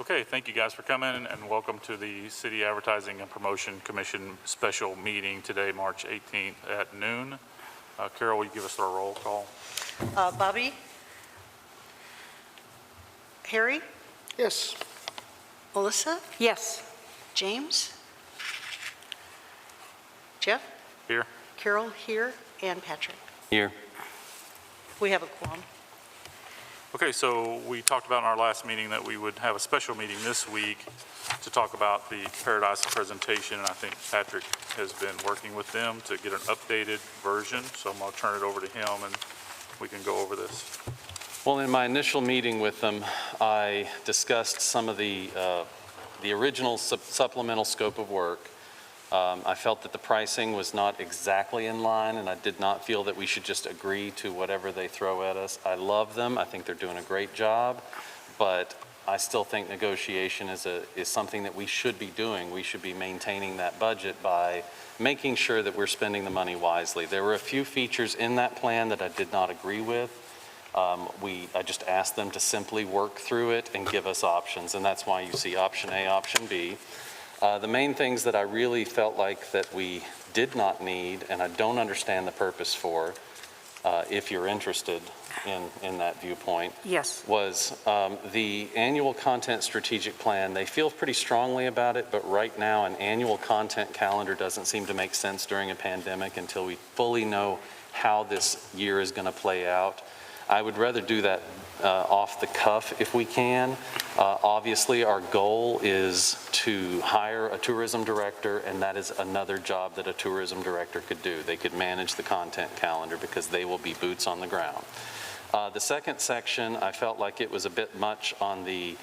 Okay, thank you guys for coming and welcome to the City Advertising and Promotion Commission special meeting today, March 18th at noon. Carol, will you give us our roll call? Bobby? Harry? Yes. Melissa? Yes. James? Jeff? Here. Carol here, and Patrick. Here. We have a quorum. Okay, so we talked about in our last meeting that we would have a special meeting this week to talk about the Paradise presentation, and I think Patrick has been working with them to get an updated version, so I'm going to turn it over to him and we can go over this. Well, in my initial meeting with them, I discussed some of the original supplemental scope of work. I felt that the pricing was not exactly in line, and I did not feel that we should just agree to whatever they throw at us. I love them. I think they're doing a great job, but I still think negotiation is something that we should be doing. We should be maintaining that budget by making sure that we're spending the money wisely. There were a few features in that plan that I did not agree with. I just asked them to simply work through it and give us options, and that's why you see option A, option B. The main things that I really felt like that we did not need, and I don't understand the purpose for, if you're interested in that viewpoint, Yes. was the annual content strategic plan. They feel pretty strongly about it, but right now an annual content calendar doesn't seem to make sense during a pandemic until we fully know how this year is going to play out. I would rather do that off the cuff if we can. Obviously, our goal is to hire a tourism director, and that is another job that a tourism director could do. They could manage the content calendar because they will be boots on the ground. The second section, I felt like it was a bit much on the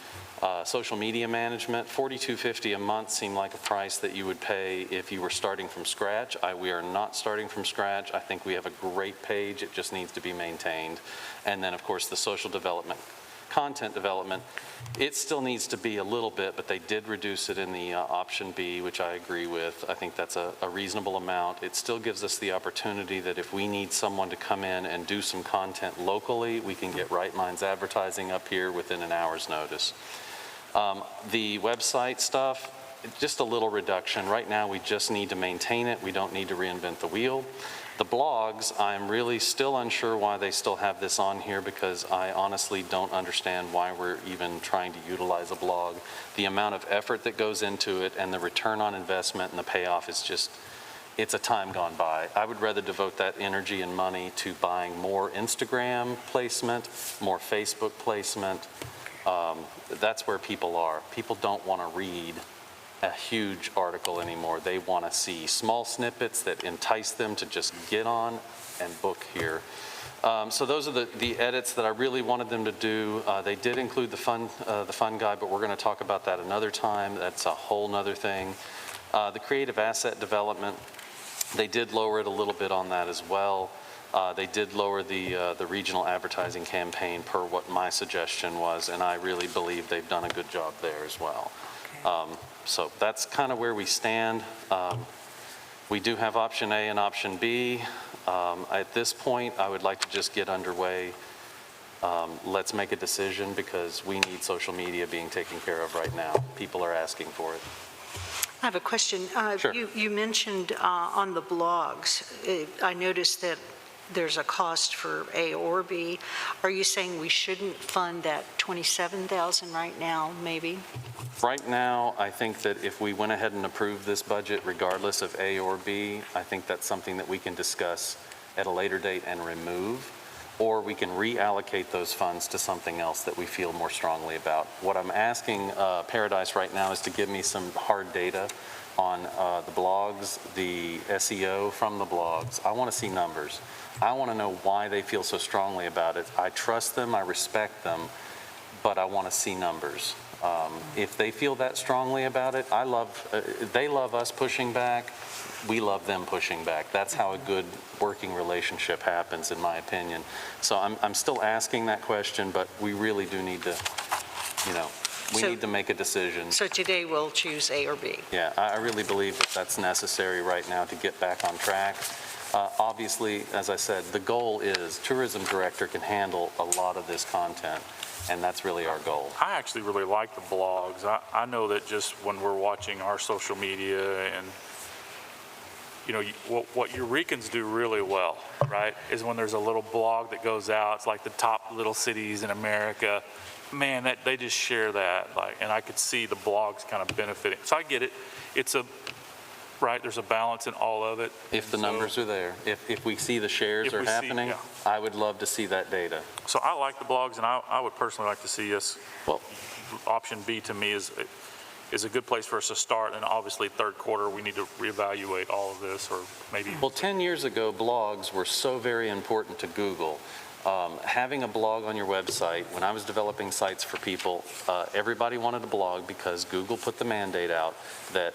social media management. $42.50 a month seemed like a price that you would pay if you were starting from scratch. We are not starting from scratch. I think we have a great page. It just needs to be maintained. And then, of course, the social development, content development, it still needs to be a little bit, but they did reduce it in the option B, which I agree with. I think that's a reasonable amount. It still gives us the opportunity that if we need someone to come in and do some content locally, we can get Right Minds Advertising up here within an hour's notice. The website stuff, just a little reduction. Right now, we just need to maintain it. We don't need to reinvent the wheel. The blogs, I'm really still unsure why they still have this on here because I honestly don't understand why we're even trying to utilize a blog. The amount of effort that goes into it and the return on investment and the payoff is just, it's a time gone by. I would rather devote that energy and money to buying more Instagram placement, more Facebook placement. That's where people are. People don't want to read a huge article anymore. They want to see small snippets that entice them to just get on and book here. So those are the edits that I really wanted them to do. They did include the fun guide, but we're going to talk about that another time. That's a whole nother thing. The creative asset development, they did lower it a little bit on that as well. They did lower the regional advertising campaign per what my suggestion was, and I really believe they've done a good job there as well. Okay. So that's kind of where we stand. We do have option A and option B. At this point, I would like to just get underway. Let's make a decision because we need social media being taken care of right now. People are asking for it. I have a question. Sure. You mentioned on the blogs, I noticed that there's a cost for A or B. Are you saying we shouldn't fund that $27,000 right now, maybe? Right now, I think that if we went ahead and approved this budget, regardless of A or B, I think that's something that we can discuss at a later date and remove, or we can reallocate those funds to something else that we feel more strongly about. What I'm asking Paradise right now is to give me some hard data on the blogs, the SEO from the blogs. I want to see numbers. I want to know why they feel so strongly about it. I trust them, I respect them, but I want to see numbers. If they feel that strongly about it, they love us pushing back, we love them pushing back. That's how a good working relationship happens, in my opinion. So I'm still asking that question, but we really do need to, we need to make a decision. So today we'll choose A or B. Yeah, I really believe that that's necessary right now to get back on track. Obviously, as I said, the goal is tourism director can handle a lot of this content, and that's really our goal. I actually really like the blogs. I know that just when we're watching our social media and, you know, what Eureka's do really well, right, is when there's a little blog that goes out. It's like the top little cities in America. Man, that they just share that, like, and I could see the blogs kind of benefiting. So I get it. It's a, right, there's a balance in all of it. If the And so- numbers are there, if we see the shares If are we see- happening, yeah. I would love to see that data. So I like the blogs, and I would personally like to see us, Well, option B to me is a good place for us to start, and obviously third quarter, we need to reevaluate all of this, or maybe. Well, 10 years ago, blogs were so very important to Google. Having a blog on your website, when I was developing sites for people, everybody wanted a blog because Google put the mandate out that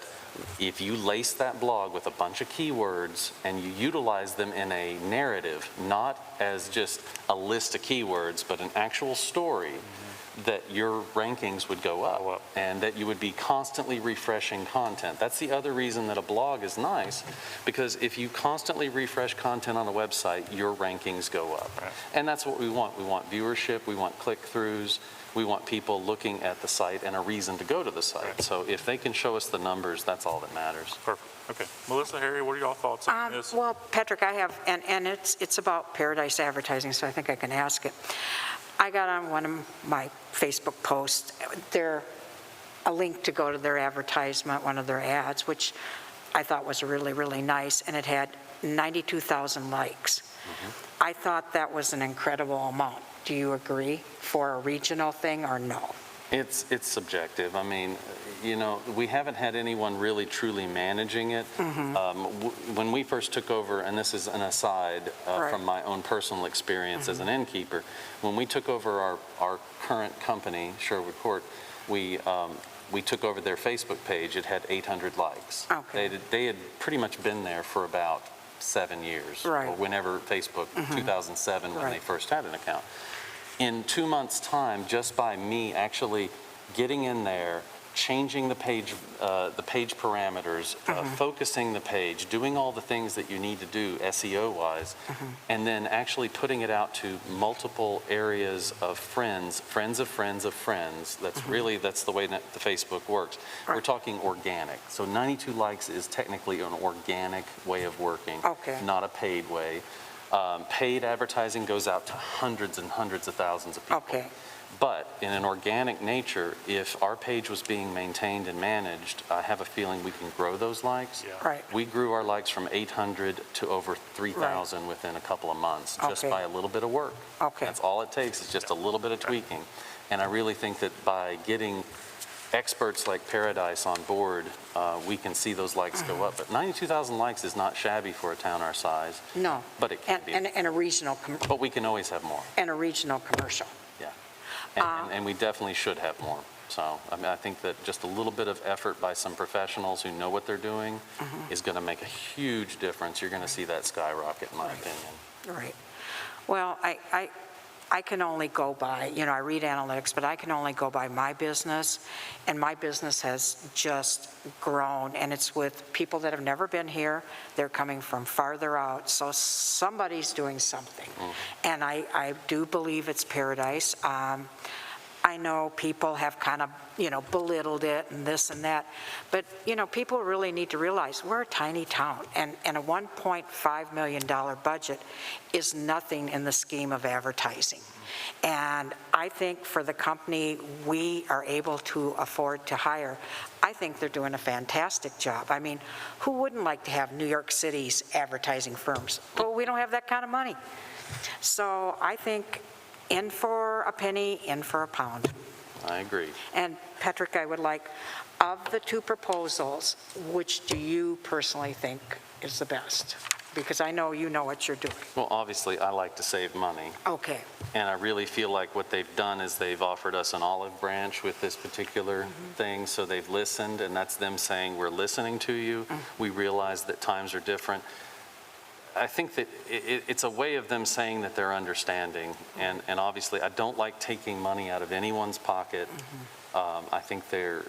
if you lace that blog with a bunch of keywords and you utilize them in a narrative, not as just a list of keywords, but an actual story, that your rankings would go up and that you would be constantly refreshing content. That's the other reason that a blog is nice, because if you constantly refresh content on a website, your rankings go up. Right. And that's what we want. We want viewership, we want click-throughs, we want people looking at the site and a reason to go to the site. Right. So if they can show us the numbers, that's all that matters. Perfect. Okay. Melissa, Harry, what are y'all thoughts on this? Well, Patrick, I have, and it's about Paradise Advertising, so I think I can ask it. I got on one of my Facebook posts, a link to go to their advertisement, one of their ads, which I thought was really, really nice, and it had 92,000 likes. I thought that was an incredible amount. Do you agree for a regional thing or no? It's subjective. I mean, you know, we haven't had anyone really truly managing it. When we first took over, and this is an aside Right. from my own personal experience as an innkeeper, when we took over our current company, Sherwood Court, we took over their Facebook page. It had 800 likes. Okay. They had pretty much been there for about 7 years. Right. Or whenever Facebook, 2007, when they Right. first had an account. In 2 months' time, just by me actually getting in there, changing the page parameters, focusing the page, doing all the things that you need to do SEO-wise, and then actually putting it out to multiple areas of friends of friends of friends. That's really, that's the way that the Facebook works. We're talking organic. So 92 likes is technically an organic way of working, Okay. not a paid way. Paid advertising goes out to hundreds and hundreds of thousands of people. Okay. But in an organic nature, if our page was being maintained and managed, I have a feeling we can grow those likes. Yeah. Right. We grew our likes from 800 to over 3,000 within a couple of months, just Okay. by a little bit of work. Okay. That's all it takes, is just a little bit of tweaking. And I really think that by getting experts like Paradise on board, we can see those likes go up. But 92,000 likes is not shabby for a town our size, No. but it can be. And a regional, But we can always have more. and a regional commercial. And we definitely should have more. So, I mean, I think that just a little bit of effort by some professionals who know what they're doing is going to make a huge difference. You're going to see that skyrocket, in my opinion. Right. Well, I can only go by, I read analytics, but I can only go by my business, and my business has just grown, and it's with people that have never been here. They're coming from farther out, so somebody's doing something. And I do believe it's Paradise. I know people have kind of, belittled it and this and that, but, people really need to realize we're a tiny town, and a $1.5 million budget is nothing in the scheme of advertising. And I think for the company we are able to afford to hire, I think they're doing a fantastic job. I mean, who wouldn't like to have New York City's advertising firms? But we don't have that kind of money. So I think in for a penny, in for a pound. I agree. And Patrick, I would like, of the two proposals, which do you personally think is the best? Because I know you know what you're doing. Well, obviously, I like to save money. Okay, And I really feel like what they've done is they've offered us an olive branch with this particular thing. So they've listened, and that's them saying, we're listening to you. We realize that times are different. I think that it's a way of them saying that they're understanding. And obviously, I don't like taking money out of anyone's pocket. I think they're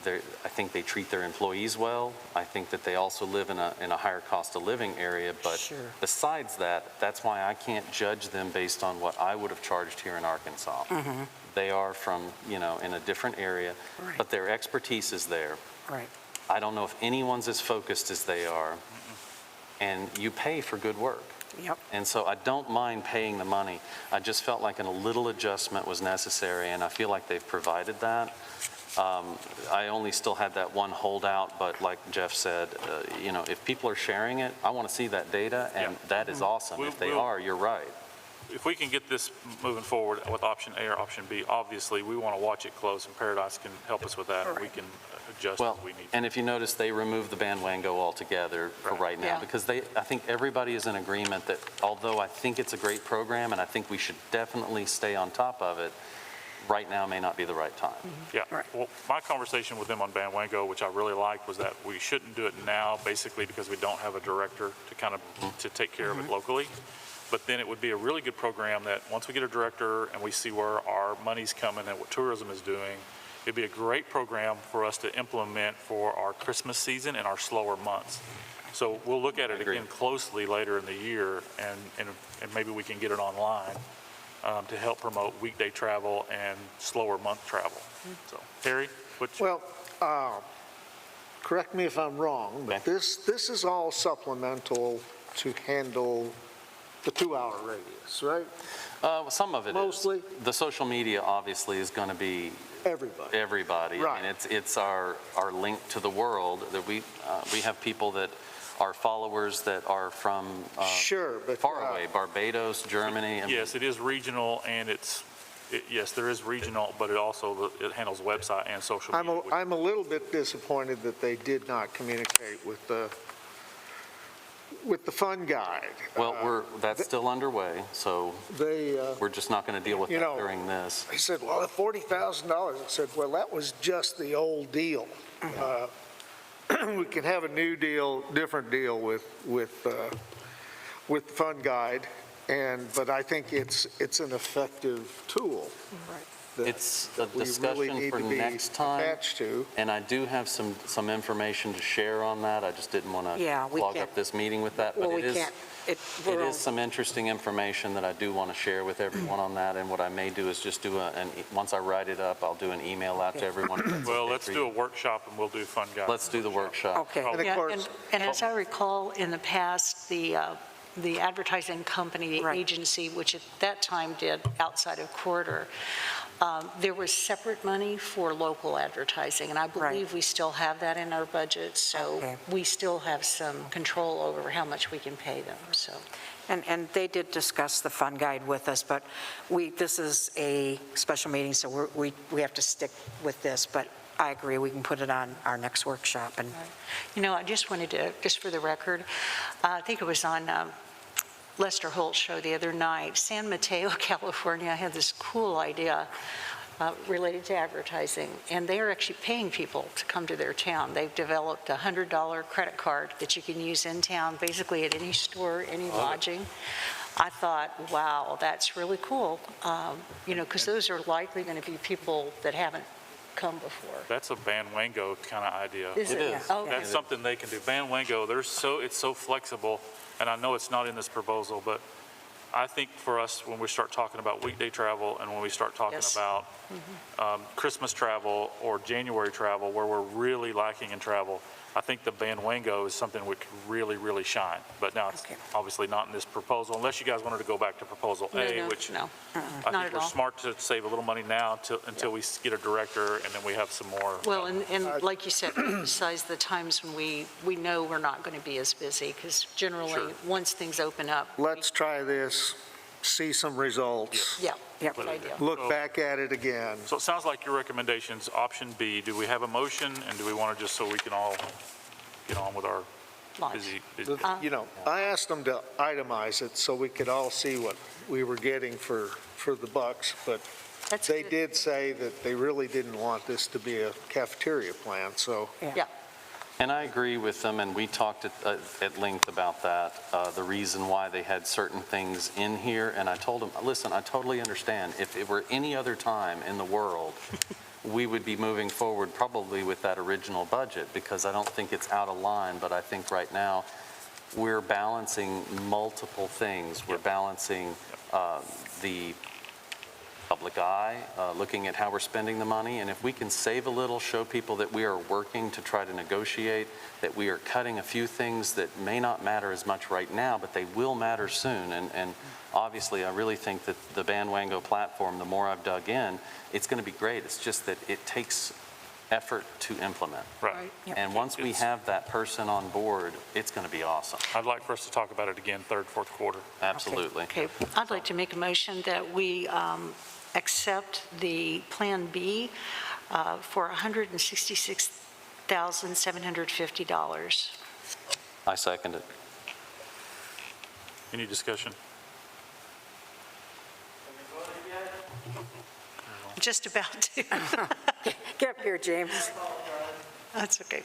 I think they treat their employees well. I think that they also live in a higher cost of living area. But Sure. besides that, that's why I can't judge them based on what I would have charged here in Arkansas. They are from, in a different area, Right. but their expertise is there. Right. I don't know if anyone's as focused as they are, and you pay for good work. Yep. And so I don't mind paying the money. I just felt like a little adjustment was necessary, and I feel like they've provided that. I only still had that one holdout, but like Jeff said, if people are sharing it, I want to see that data, and that is awesome. If they are, you're right. If we can get this moving forward with option A or option B, obviously, we want to watch it close, and Paradise can help us with that, and we can adjust Well, as we need to. and if you notice, they removed the bandwango altogether for right now, Yeah. because I think everybody is in agreement that although I think it's a great program, and I think we should definitely stay on top of it, right now may not be the right time. Yeah, Right. well, my conversation with them on Bandwango, which I really liked, was that we shouldn't do it now, basically because we don't have a director to take care of it locally. But then it would be a really good program that, once we get a director and we see where our money's coming and what tourism is doing, it'd be a great program for us to implement for our Christmas season and our slower months. So we'll look at it Agree. again closely later in the year, and maybe we can get it online to help promote weekday travel and slower month travel. So, Harry, Well, correct me if I'm wrong, but Okay. this is all supplemental to handle the 2-hour radius, right? Some of it is. Mostly? The social media obviously is going to be Everybody. everybody. I Right. mean, it's our link to the world that we have people that are followers that are from Sure, but. far away, Barbados, Germany. and- yes, it is regional, and yes, there is regional, but it handles website and social media. I'm a little bit disappointed that they did not communicate with the fund guide. Well, that's still underway, so They, we're just not going to deal with You that know, during this. He said, well, at $40,000, I said, well, that was just the old deal. We can have a new deal, different deal with the fund guide, but I think it's an effective tool. that- It's a that we really discussion need for to be next time. attached to. And I do have some information to share on that. I just didn't want Yeah, to we clog can't- up this meeting with that. But Well, we it is, can't, it we're is some interesting information that I do want to share with everyone on that. And what I may do is just do once I write it up, I'll do an email out to everyone. if that's Well, okay let's for do you. a workshop, and we'll do fun guide. Let's do the workshop. Okay. And of Yeah, course, and as I recall, in the past, the advertising company, the Right. agency, which at that time did outside of quarter, there was separate money for local advertising, and I believe we still have that in our budget, so Okay. we still have some control over how much we can pay them, so. And they did discuss the fund guide with us, but this is a special meeting, so we have to stick with this, but I agree, we can put it on our next workshop. And I just wanted to, just for the record, I think it was on Lester Holt's show the other night, San Mateo, California had this cool idea related to advertising, and they are actually paying people to come to their town. They've developed a $100 credit card that you can use in town, basically at any store, any lodging. I thought, wow, that's really cool, because those are likely going to be people that haven't come before. That's a Bandwango kind of idea. Is It it? is. Okay. That's something they can do. Bandwango, it's so flexible, and I know it's not in this proposal, but I think for us, when we start talking about weekday travel and when we start talking Yes. about Christmas travel or January travel, where we're really lacking in travel, I think the Bandwango is something we could really, really shine. But now it's Okay. obviously not in this proposal, unless you guys wanted to go back to proposal A, No, which no, I not think at we're all. smart to save a little money now until we get a director, and then we have some more. Well, and like you said, besides the times when we know we're not going to be as busy, because generally, Sure. once things open up. Let's try this, see some results, Yeah, Yep. good idea. look back at it again. So it sounds like your recommendation's option B. Do we have a motion, and do we want to just, so we can all get on with our Live. busy? I asked them to itemize it so we could all see what we were getting for the bucks, but That's they good. did say that they really didn't want this to be a cafeteria plant, so. Yeah, And I agree with them, and we talked at length about that, the reason why they had certain things in here, and I told them, listen, I totally understand. If it were any other time in the world, we would be moving forward probably with that original budget, because I don't think it's out of line, but I think right now we're balancing multiple things. We're balancing the public eye, looking at how we're spending the money, and if we can save a little, show people that we are working to try to negotiate, that we are cutting a few things that may not matter as much right now, but they will matter soon. And obviously, I really think that the Ban Wango platform, the more I've dug in, it's going to be great. It's just that it takes effort to implement. Right. And once we have that person on board, it's going to be awesome. I'd like for us to talk about it again, third, fourth quarter. Absolutely. Okay, I'd like to make a motion that we accept the Plan B for $166,750. I second it. Any discussion? Just about to. Get up here, James. That's okay.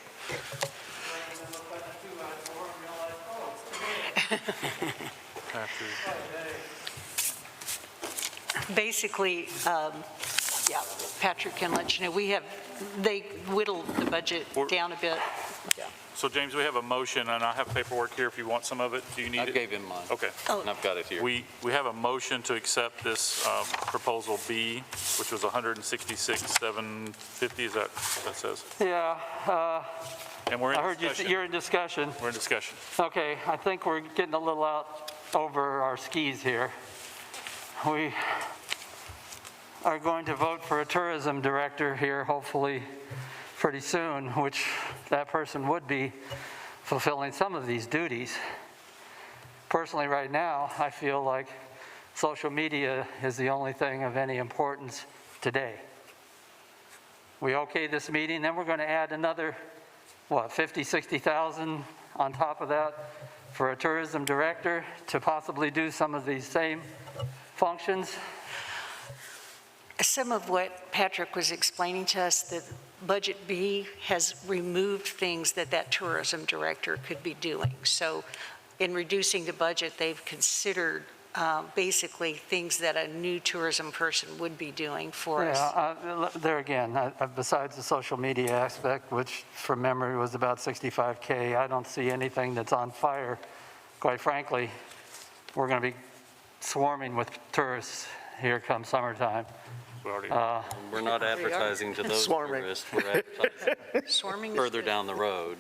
Basically, yeah, Patrick can let you know, they whittled the budget down a bit. So James, we have a motion, and I have paperwork here if you want some of it. Do you need I it? gave him mine. Okay. Oh. And I've got it here. We have a motion to accept this proposal B, which was $166,750, is that says? Yeah, And we're I in heard discussion. you're in discussion. We're in discussion. Okay, I think we're getting a little out over our skis here. We are going to vote for a tourism director here, hopefully pretty soon, which that person would be fulfilling some of these duties. Personally, right now, I feel like social media is the only thing of any importance today. We okay this meeting, then we're going to add another, 50, 60,000 on top of that for a tourism director to possibly do some of these same functions. Some of what Patrick was explaining to us, that Budget B has removed things that tourism director could be doing. So in reducing the budget, they've considered basically things that a new tourism person would be doing for us. There again, besides the social media aspect, which from memory was about 65K, I don't see anything that's on fire. Quite frankly, we're going to be swarming with tourists here come summertime. We already, We're not advertising to those Swarming. tourists. We're advertising Swarming is further good. down the road.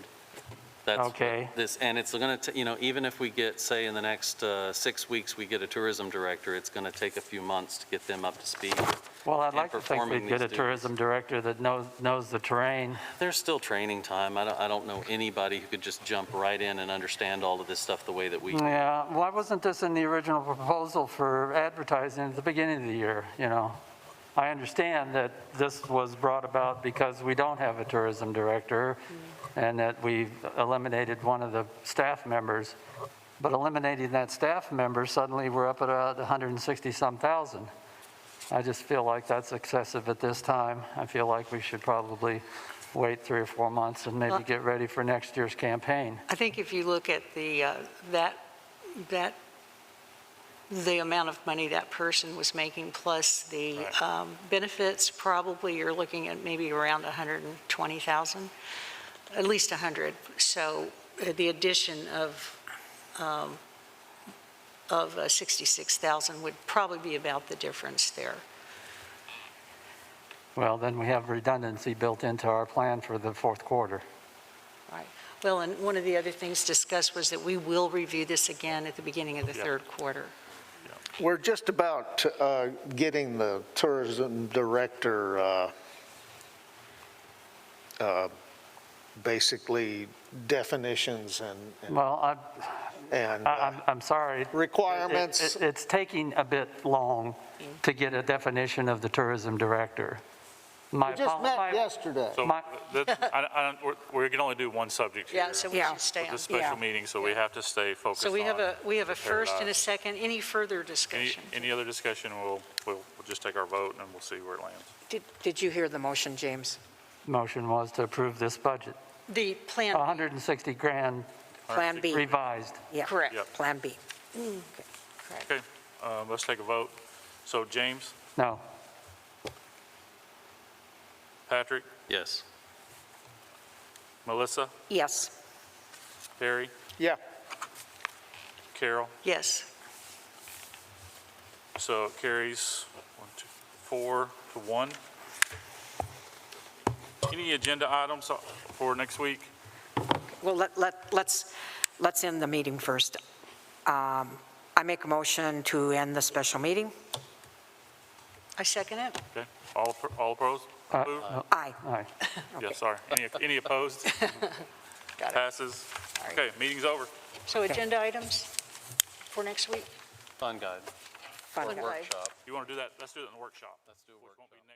That's Okay. this, and it's going to, even if we get, say, in the next 6 weeks, we get a tourism director, it's going to take a few months to get them up to speed. Well, I'd And like to think performing we'd get a these tourism director that knows the terrain. There's still training time. I don't know anybody who could just jump right in and understand all of this stuff the way that we do. Yeah, why wasn't this in the original proposal for advertising at the beginning of the year, I understand that this was brought about because we don't have a tourism director and that we eliminated one of the staff members. But eliminating that staff member, suddenly we're up at 160-some thousand. I just feel like that's excessive at this time. I feel like we should probably wait 3 or 4 months and maybe get ready for next year's campaign. I think if you look at the amount of money that person was making plus the benefits, probably you're looking at maybe around 120,000, at least 100. So the addition of 66,000 would probably be about the difference there. Well, then we have redundancy built into our plan for the fourth quarter. Right. Well, and one of the other things discussed was that we will review this again at the beginning of the third quarter. We're just about getting the tourism director basically definitions and Well, and I'm sorry. requirements. It's taking a bit long to get a definition of the tourism director. We just met yesterday. so My- we can only do one subject here. Yeah, so we Yeah. should stay With on. this special meeting, so we have to stay focused So on. we have a first and a Paradise. second. Any further discussion? Any other discussion, we'll just take our vote and we'll see where it lands. Did you hear the motion, James? Motion was to approve this budget, The plan, 160 grand Plan B. revised. Yeah. correct. Yep. Plan B. Okay, let's take a vote. So James, No, Patrick, Yes. Melissa, Yes. Harry, Yeah. Carol. Yes. So it carries 4 to 1. Any agenda items for next week? Well, let's end the meeting first. I make a motion to end the special meeting. I second it. Okay, all opposed? Approved? No. Aye. Aye. Yeah, sorry. Any opposed? Got it. Passes. right. Okay, meeting's over. So agenda items for next week? Fun guide. Fun. Fun guide. Workshop. You want to do that? Let's do it in the workshop. Let's do a Which won't be workshop.